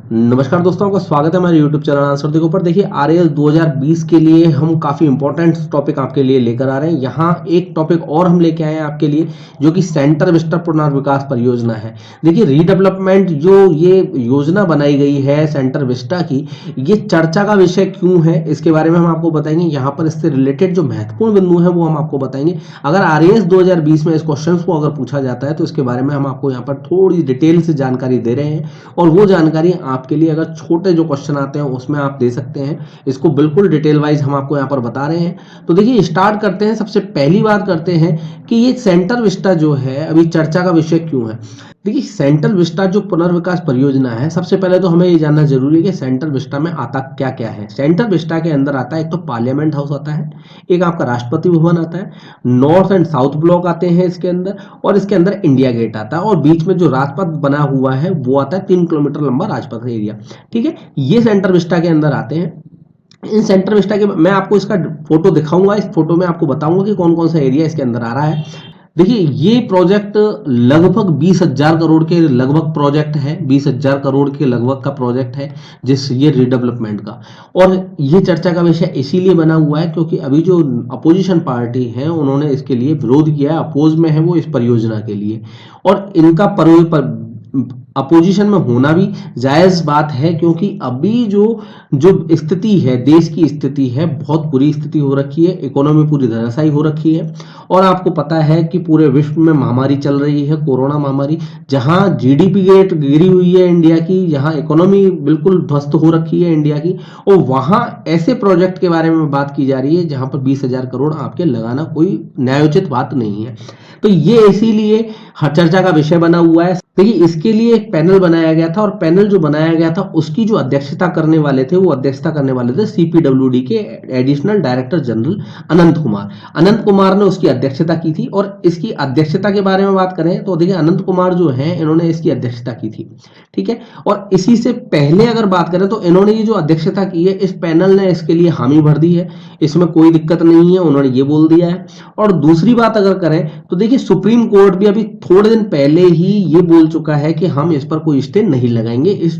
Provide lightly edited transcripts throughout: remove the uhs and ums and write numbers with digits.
नमस्कार दोस्तों, आपका स्वागत है हमारे YouTube चैनल आंसर के ऊपर। देखिए आरएएस 2020 के लिए हम काफ़ी इंपॉर्टेंट टॉपिक आपके लिए लेकर आ रहे हैं। यहाँ एक टॉपिक और हम लेके आए हैं आपके लिए, जो कि सेंटर विस्टा पुनर्विकास परियोजना है। देखिए रीडेवलपमेंट जो ये योजना बनाई गई है सेंटर विस्टा की, ये चर्चा का विषय क्यों है इसके बारे में हम आपको बताएंगे। यहाँ पर इससे रिलेटेड जो महत्वपूर्ण बिंदु है वो हम आपको बताएंगे। अगर आरएएस 2020 में इस क्वेश्चन को अगर पूछा जाता है तो इसके बारे में हम आपको यहाँ पर थोड़ी डिटेल से जानकारी दे रहे हैं, और वो जानकारी आपके लिए अगर छोटे जो क्वेश्चन आते हैं उसमें आप दे सकते हैं। इसको बिल्कुल डिटेल वाइज हम आपको यहाँ पर बता रहे हैं। तो देखिए स्टार्ट करते हैं। सबसे पहली बात करते हैं कि ये सेंटर विस्टा जो है अभी चर्चा का विषय क्यों है। देखिए सेंट्रल विस्टा जो पुनर्विकास परियोजना है, सबसे पहले तो हमें ये जानना जरूरी है कि सेंट्रल विस्टा में आता क्या क्या है। सेंट्रल विस्टा के अंदर आता है एक तो पार्लियामेंट हाउस आता है, एक आपका राष्ट्रपति भवन आता है, नॉर्थ एंड साउथ ब्लॉक आते हैं इसके अंदर, और इसके अंदर इंडिया गेट आता है, और बीच में जो राजपथ बना हुआ है वो आता है 3 किलोमीटर लंबा राजपथ एरिया। ठीक है, ये सेंट्रल विस्टा के अंदर आते हैं। इन सेंट्रल विस्टा के मैं आपको इसका फोटो दिखाऊंगा। इस फोटो में आपको बताऊंगा कि कौन कौन सा एरिया इसके अंदर आ रहा है। देखिए ये प्रोजेक्ट लगभग 20,000 करोड़ के लगभग प्रोजेक्ट है, 20,000 करोड़ के लगभग का प्रोजेक्ट है जिस ये रीडेवलपमेंट का। और ये चर्चा का विषय इसीलिए बना हुआ है क्योंकि अभी जो अपोजिशन पार्टी है उन्होंने इसके लिए विरोध किया है, अपोज में है वो इस परियोजना के लिए। और इनका अपोजिशन में होना भी जायज बात है, क्योंकि अभी जो जो स्थिति है, देश की स्थिति है, बहुत बुरी स्थिति हो रखी है, इकोनॉमी पूरी धराशायी हो रखी है। और आपको पता है कि पूरे विश्व में महामारी चल रही है, कोरोना महामारी, जहां जीडीपी रेट गिरी हुई है इंडिया की, जहां इकोनॉमी बिल्कुल ध्वस्त हो रखी है इंडिया की, और वहां ऐसे प्रोजेक्ट के बारे में बात की जा रही है जहां पर 20,000 करोड़ आपके लगाना कोई न्यायोचित बात नहीं है। तो ये इसीलिए हर चर्चा का विषय बना हुआ है। देखिए इसके लिए एक पैनल बनाया गया था, और पैनल जो बनाया गया था उसकी जो अध्यक्षता करने वाले थे वो अध्यक्षता करने वाले थे सीपीडब्ल्यूडी के एडिशनल डायरेक्टर जनरल अनंत कुमार। अनंत कुमार ने उसकी अध्यक्षता की थी। और इसकी अध्यक्षता के बारे में बात करें तो देखिए अनंत कुमार जो है इन्होंने इसकी अध्यक्षता की थी। ठीक है, और इसी से पहले अगर बात करें तो इन्होंने ये जो अध्यक्षता की है, इस पैनल ने इसके लिए हामी भर दी है, इसमें कोई दिक्कत नहीं है, उन्होंने ये बोल दिया है। और दूसरी बात अगर करें तो देखिए सुप्रीम कोर्ट भी अभी थोड़े दिन पहले ही ये बोल चुका है कि हम इस पर कोई स्टे नहीं लगाएंगे, इस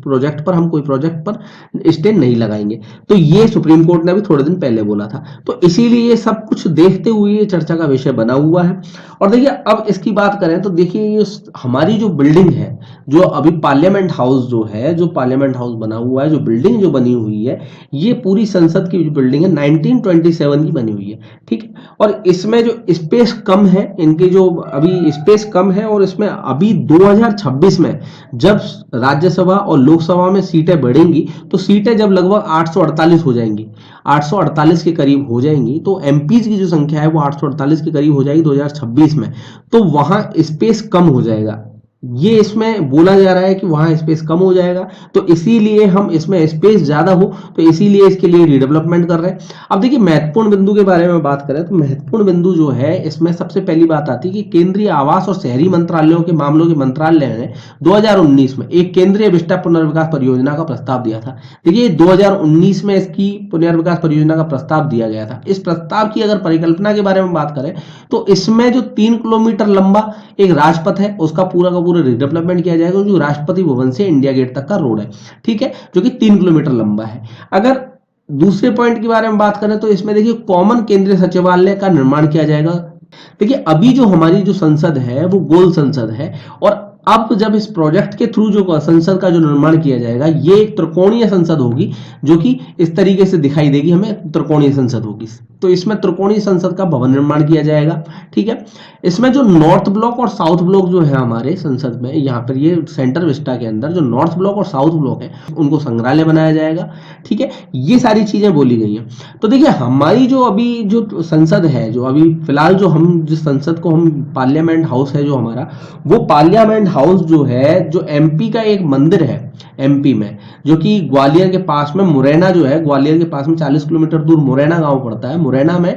प्रोजेक्ट पर हम कोई प्रोजेक्ट पर स्टे नहीं लगाएंगे। तो ये सुप्रीम कोर्ट ने अभी थोड़े दिन पहले बोला था। तो इसीलिए ये सब कुछ देखते हुए ये चर्चा का विषय बना हुआ है। और देखिए अब इसकी बात करें तो देखिए ये हमारी जो बिल्डिंग है, जो अभी पार्लियामेंट हाउस जो है, जो पार्लियामेंट हाउस बना हुआ है, जो बिल्डिंग जो बनी हुई है, ये पूरी संसद की जो बिल्डिंग है 1927 की बनी हुई है। ठीक है, और इसमें जो स्पेस कम है, इनकी जो अभी स्पेस कम है, और इसमें अभी 2026 में जब राज्यसभा और लोकसभा में सीटें बढ़ेंगी तो सीटें जब लगभग 848 हो जाएंगी, 848 के करीब हो जाएंगी, तो एमपीज की जो संख्या है वो 848 के करीब हो जाएगी 2026 में। तो वहां स्पेस कम हो जाएगा, ये इसमें बोला जा रहा है कि वहां स्पेस कम हो जाएगा, तो इसीलिए हम इसमें स्पेस ज्यादा हो तो इसीलिए इसके लिए रीडेवलपमेंट कर रहे हैं। अब देखिए महत्वपूर्ण बिंदु के बारे में बात करें तो महत्वपूर्ण बिंदु जो है इसमें सबसे पहली बात आती है कि केंद्रीय आवास और शहरी मंत्रालयों के मामलों के मंत्रालय ने 2019 में एक केंद्रीय विस्टा पुनर्विकास परियोजना का प्रस्ताव दिया था। देखिए 2019 में इसकी पुनर्विकास परियोजना का प्रस्ताव दिया गया था। इस प्रस्ताव की अगर परिकल्पना के बारे में बात करें तो इसमें जो 3 किलोमीटर लंबा एक राजपथ है उसका पूरा का पूरा रिडेवलपमेंट किया जाएगा, जो राष्ट्रपति भवन से इंडिया गेट तक का रोड है। ठीक है, जो कि 3 किलोमीटर लंबा है। अगर दूसरे पॉइंट के बारे में बात करें तो इसमें देखिए कॉमन केंद्रीय सचिवालय का निर्माण किया जाएगा। देखिए अभी जो हमारी जो संसद है वो गोल संसद है, और अब जब इस प्रोजेक्ट के थ्रू जो संसद का जो निर्माण किया जाएगा ये एक त्रिकोणीय संसद होगी, जो कि इस तरीके से दिखाई देगी, हमें त्रिकोणीय संसद होगी। तो इसमें त्रिकोणीय संसद का भवन निर्माण किया जाएगा। ठीक है, इसमें जो नॉर्थ ब्लॉक और साउथ ब्लॉक जो है हमारे संसद में, यहाँ पर ये सेंटर विस्टा के अंदर जो नॉर्थ ब्लॉक और साउथ ब्लॉक है उनको संग्रहालय बनाया जाएगा। ठीक है, ये सारी चीजें बोली गई हैं। तो देखिए हमारी जो अभी जो संसद है, जो अभी फिलहाल जो हम जिस संसद को हम पार्लियामेंट हाउस है जो हमारा, वो पार्लियामेंट हाउस जो है, जो एमपी का एक मंदिर है एमपी में, जो कि ग्वालियर के पास में मुरैना जो है, ग्वालियर के पास में 40 किलोमीटर दूर मुरैना गांव पड़ता है। मुरैना में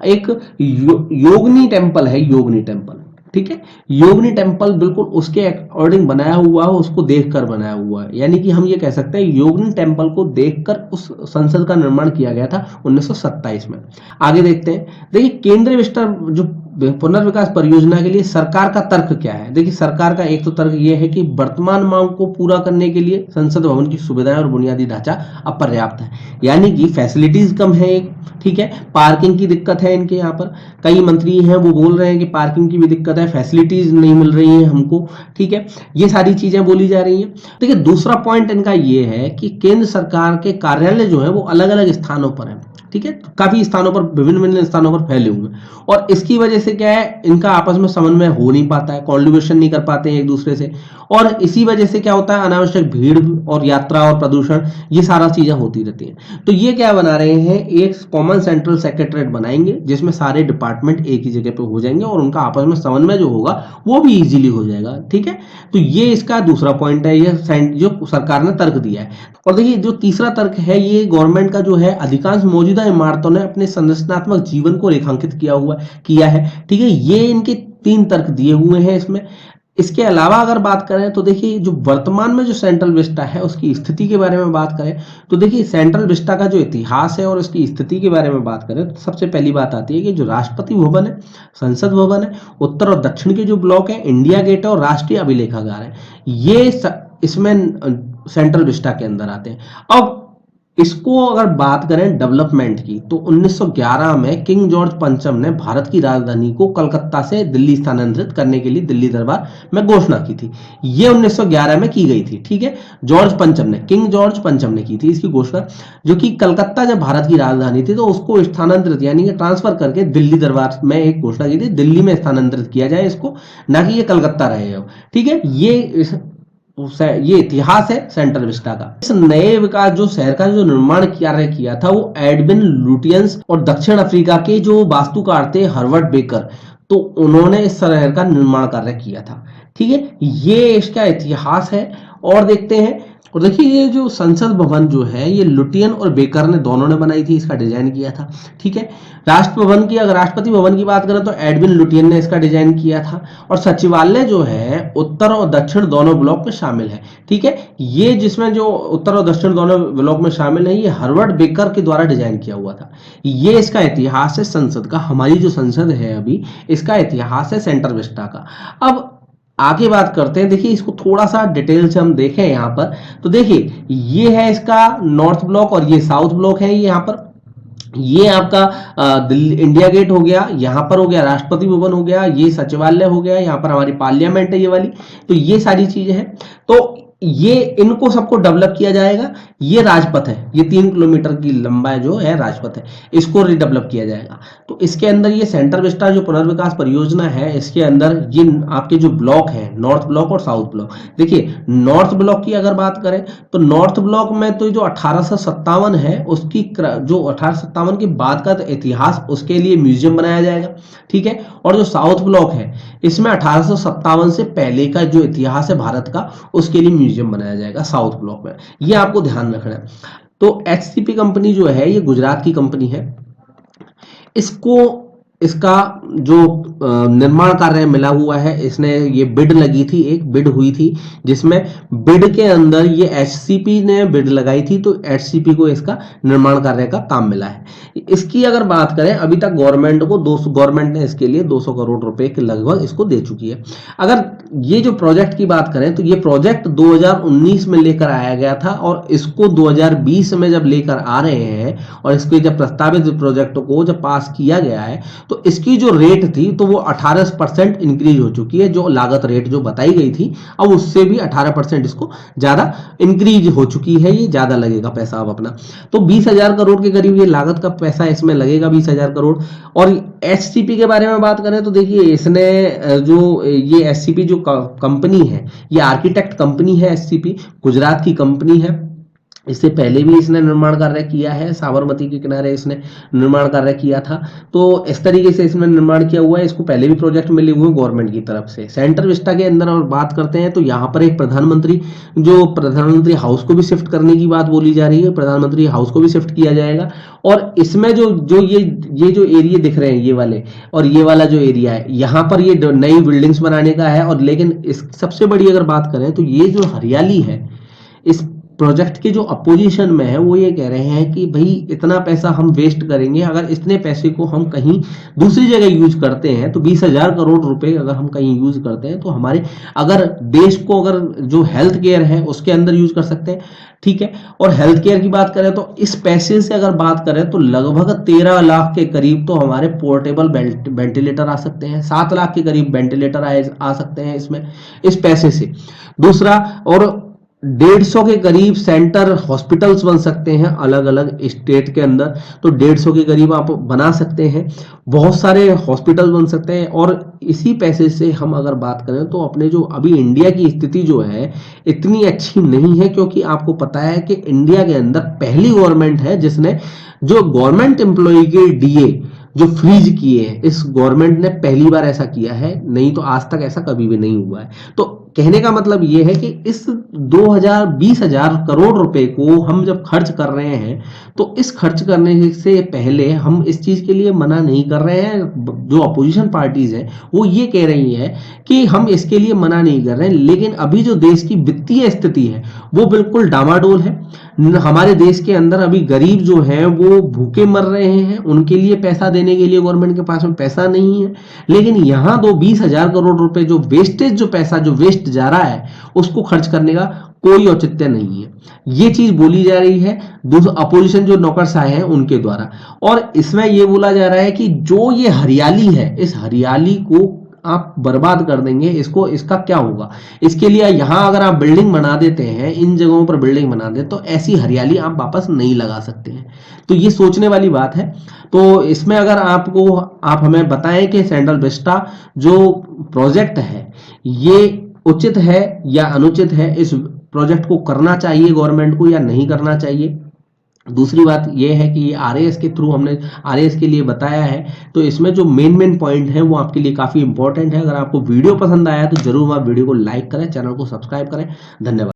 एक योगनी टेम्पल है, योगनी टेम्पल। ठीक है, योगनी टेम्पल बिल्कुल उसके अकॉर्डिंग बनाया हुआ है, उसको देखकर बनाया हुआ है। यानी कि हम ये कह सकते हैं योगनी टेम्पल को देखकर उस संसद का निर्माण किया गया था 1927 में। आगे देखते हैं। देखिए केंद्रीय विस्टा जो पुनर्विकास परियोजना के लिए सरकार का तर्क क्या है? देखिए, सरकार का एक तो तर्क ये है कि वर्तमान मांग को पूरा करने के लिए संसद भवन की सुविधाएं और बुनियादी ढांचा अपर्याप्त है, यानी कि फैसिलिटीज कम है एक, ठीक है, पार्किंग की दिक्कत है इनके यहाँ पर, कई मंत्री हैं वो बोल रहे हैं कि पार्किंग की भी दिक्कत है, फैसिलिटीज नहीं मिल रही है हमको, ठीक है, ये सारी चीजें बोली जा रही हैं। देखिए, दूसरा पॉइंट इनका ये है कि केंद्र सरकार के कार्यालय जो है वो अलग अलग स्थानों पर है, ठीक है, काफी स्थानों पर, विभिन्न विभिन्न स्थानों पर फैले हुए हैं, और इसकी वजह से क्या है, इनका आपस में समन्वय हो नहीं पाता है, कोऑर्डिनेशन नहीं कर पाते हैं एक दूसरे से, और इसी वजह से क्या होता है, अनावश्यक भीड़ और यात्रा और प्रदूषण, ये सारा चीजें होती रहती हैं। तो ये क्या बना रहे हैं, एक कॉमन सेंट्रल सेक्रेटरीट बनाएंगे जिसमें सारे डिपार्टमेंट एक ही जगह पे हो जाएंगे और उनका आपस में समन्वय जो होगा वो भी इजीली हो जाएगा, ठीक है। तो ये इसका दूसरा पॉइंट है, ये जो सरकार ने तर्क दिया है। और देखिए, जो तीसरा तर्क है, ये गवर्नमेंट का जो है, अधिकांश मौजूदा इमारतों ने अपने संरचनात्मक जीवन को रेखांकित किया है, ठीक है, ये इनके 3 तर्क दिए हुए हैं इसमें। इसके अलावा अगर बात करें तो देखिए, जो वर्तमान में जो सेंट्रल विस्टा है उसकी स्थिति के बारे में बात करें तो देखिए, सेंट्रल विस्टा का जो इतिहास है और उसकी स्थिति के बारे में बात करें तो सबसे पहली बात आती है कि जो राष्ट्रपति भवन है, संसद भवन है, उत्तर और दक्षिण के जो ब्लॉक है, इंडिया गेट है और राष्ट्रीय अभिलेखागार है, ये इसमें सेंट्रल विस्टा के अंदर आते हैं। अब इसको अगर बात करें डेवलपमेंट की तो 1911 में किंग जॉर्ज पंचम ने भारत की राजधानी को कलकत्ता से दिल्ली स्थानांतरित करने के लिए दिल्ली दरबार में घोषणा की थी। ये 1911 में की गई थी, ठीक है, जॉर्ज पंचम ने, किंग जॉर्ज पंचम ने की थी इसकी घोषणा, जो कि कलकत्ता जब भारत की राजधानी थी तो उसको स्थानांतरित यानी कि ट्रांसफर करके दिल्ली दरबार में एक घोषणा की थी, दिल्ली में स्थानांतरित किया जाए इसको, ना कि ये कलकत्ता रहे हो, ठीक है। ये इतिहास है सेंट्रल विस्टा का। इस नए विकास जो शहर का जो निर्माण कार्य किया था वो एडविन लुटियंस और दक्षिण अफ्रीका के जो वास्तुकार थे हर्बर्ट बेकर, तो उन्होंने इस शहर का निर्माण कार्य किया था, ठीक है, ये इसका इतिहास है। और देखते हैं, और देखिए, ये जो संसद भवन जो है ये लुटियन और बेकर ने दोनों ने बनाई थी, इसका डिजाइन किया था, ठीक है। अगर राष्ट्रपति भवन की बात करें तो एडविन लुटियन ने इसका डिजाइन किया था, और सचिवालय जो है उत्तर और दक्षिण दोनों ब्लॉक में शामिल है, ठीक है। ये जिसमें जो उत्तर और दक्षिण दोनों ब्लॉक में शामिल है, ये हर्बर्ट बेकर के द्वारा डिजाइन किया हुआ था। ये इसका इतिहास है संसद का, हमारी जो संसद है अभी, इसका इतिहास है सेंट्रल विस्टा का। अब आगे बात करते हैं, देखिए इसको थोड़ा सा डिटेल से हम देखें यहाँ पर, तो देखिए ये है इसका नॉर्थ ब्लॉक और ये साउथ ब्लॉक है, ये यहाँ पर, ये आपका दिल्ली इंडिया गेट हो गया, यहाँ पर हो गया राष्ट्रपति भवन हो गया, ये सचिवालय हो गया, यहाँ पर हमारी पार्लियामेंट है ये वाली, तो ये सारी चीजें हैं। तो ये इनको सबको डेवलप किया जाएगा। ये राजपथ है, ये 3 किलोमीटर की लंबाई जो है राजपथ है, इसको रिडेवलप किया जाएगा। तो इसके अंदर ये सेंट्रल विस्टा जो पुनर्विकास परियोजना है, इसके अंदर ये आपके जो ब्लॉक है, नॉर्थ ब्लॉक और साउथ ब्लॉक, देखिए नॉर्थ ब्लॉक की अगर बात करें तो नॉर्थ ब्लॉक में तो जो 1857 है उसकी जो 1857 के बाद का इतिहास, उसके लिए म्यूजियम बनाया जाएगा, ठीक है। और जो साउथ ब्लॉक है इसमें 1857 से पहले का जो इतिहास है भारत का, उसके लिए म्यूजियम बनाया जाएगा साउथ ब्लॉक में, ये आपको ध्यान रखना है। तो एचसीपी कंपनी जो है ये गुजरात की कंपनी है, इसका जो निर्माण कार्य मिला हुआ है, इसने ये बिड लगी थी, एक बिड हुई थी जिसमें बिड के अंदर ये एचसीपी ने बिड लगाई थी, तो एचसीपी को इसका निर्माण कार्य का काम मिला है। इसकी अगर बात करें, अभी तक गवर्नमेंट ने इसके लिए 200 करोड़ रुपए के लगभग इसको दे चुकी है। अगर ये जो प्रोजेक्ट की बात करें तो ये प्रोजेक्ट 2019 में लेकर आया गया था, और इसको 2020 में जब लेकर आ रहे हैं, और इसके जब प्रस्तावित प्रोजेक्ट को जब पास किया गया है तो इसकी जो रेट थी तो वो 18% इंक्रीज हो चुकी है, जो लागत रेट जो बताई गई थी अब उससे भी 18% इसको ज्यादा इंक्रीज हो चुकी है, ये ज्यादा लगेगा पैसा अब अपना। तो 20,000 करोड़ के करीब ये लागत का पैसा इसमें लगेगा, 20,000 करोड़। और एचसीपी के बारे में बात करें तो देखिए इसने जो ये एचसीपी जो कंपनी है, ये आर्किटेक्ट कंपनी है, एचसीपी गुजरात की कंपनी है। इससे पहले भी इसने निर्माण कार्य किया है, साबरमती के किनारे इसने निर्माण कार्य किया था। तो इस तरीके से इसने निर्माण किया हुआ है, इसको पहले भी प्रोजेक्ट मिले हुए हैं गवर्नमेंट की तरफ से। सेंट्रल विस्टा के अंदर और बात करते हैं तो यहाँ पर एक प्रधानमंत्री हाउस को भी शिफ्ट करने की बात बोली जा रही है, प्रधानमंत्री हाउस को भी शिफ्ट किया जाएगा। और इसमें ये जो एरिया दिख रहे हैं, ये वाले और ये वाला जो एरिया है, यहाँ पर ये नई बिल्डिंग्स बनाने का है। और लेकिन इस सबसे बड़ी अगर बात करें तो ये जो हरियाली है, इस प्रोजेक्ट के जो अपोजिशन में है वो ये कह रहे हैं कि भाई इतना पैसा हम वेस्ट करेंगे, अगर इतने पैसे को हम कहीं दूसरी जगह यूज करते हैं तो 20,000 करोड़ रुपए अगर हम कहीं यूज करते हैं तो हमारे अगर देश को अगर जो हेल्थ केयर है उसके अंदर यूज कर सकते हैं, ठीक है। और हेल्थ केयर की बात करें तो इस पैसे से अगर बात करें तो लगभग 13 लाख के करीब तो हमारे पोर्टेबल वेंटिलेटर आ सकते हैं, 7 लाख के करीब वेंटिलेटर आ सकते हैं इसमें, इस पैसे से। दूसरा, और 150 के करीब सेंटर हॉस्पिटल्स बन सकते हैं अलग अलग स्टेट के अंदर, तो 150 के करीब आप बना सकते हैं, बहुत सारे हॉस्पिटल बन सकते हैं। और इसी पैसे से हम अगर बात करें तो अपने जो अभी इंडिया की स्थिति जो है इतनी अच्छी नहीं है, क्योंकि आपको पता है कि इंडिया के अंदर पहली गवर्नमेंट है जिसने जो गवर्नमेंट एम्प्लॉय के डीए जो फ्रीज किए हैं, इस गवर्नमेंट ने पहली बार ऐसा किया है, नहीं तो आज तक ऐसा कभी भी नहीं हुआ है। तो कहने का मतलब ये है कि इस 20,000 करोड़ रुपए को हम जब खर्च कर रहे हैं तो इस खर्च करने से पहले हम इस चीज के लिए मना नहीं कर रहे हैं। जो अपोजिशन पार्टीज हैं वो ये कह रही है कि हम इसके लिए मना नहीं कर रहे हैं, लेकिन अभी जो देश की वित्तीय स्थिति है वो बिल्कुल डामाडोल है। हमारे देश के अंदर अभी गरीब जो हैं वो भूखे मर रहे हैं, उनके लिए पैसा देने के लिए गवर्नमेंट के पास में पैसा नहीं है। लेकिन यहाँ 20,000 करोड़ रुपए जो वेस्टेज, जो पैसा जो वेस्ट जा रहा है उसको खर्च करने का कोई औचित्य नहीं है, ये चीज बोली जा रही है अपोजिशन जो नौकरशाह हैं उनके द्वारा। और इसमें ये बोला जा रहा है कि जो ये हरियाली है, इस हरियाली को आप बर्बाद कर देंगे, इसको इसका क्या होगा। इसके लिए यहां अगर आप बिल्डिंग बना देते हैं, इन जगहों पर बिल्डिंग बना दे तो ऐसी हरियाली आप वापस नहीं लगा सकते हैं। तो ये सोचने वाली बात है। तो इसमें अगर आप हमें बताएं कि सेंट्रल विस्टा जो प्रोजेक्ट है ये उचित है या अनुचित है, इस प्रोजेक्ट को करना चाहिए गवर्नमेंट को या नहीं करना चाहिए। दूसरी बात यह है कि आरएएस के थ्रू हमने आरएएस के लिए बताया है, तो इसमें जो मेन पॉइंट है वो आपके लिए काफी इंपॉर्टेंट है। अगर आपको वीडियो पसंद आया तो जरूर आप वीडियो को लाइक करें, चैनल को सब्सक्राइब करें। धन्यवाद।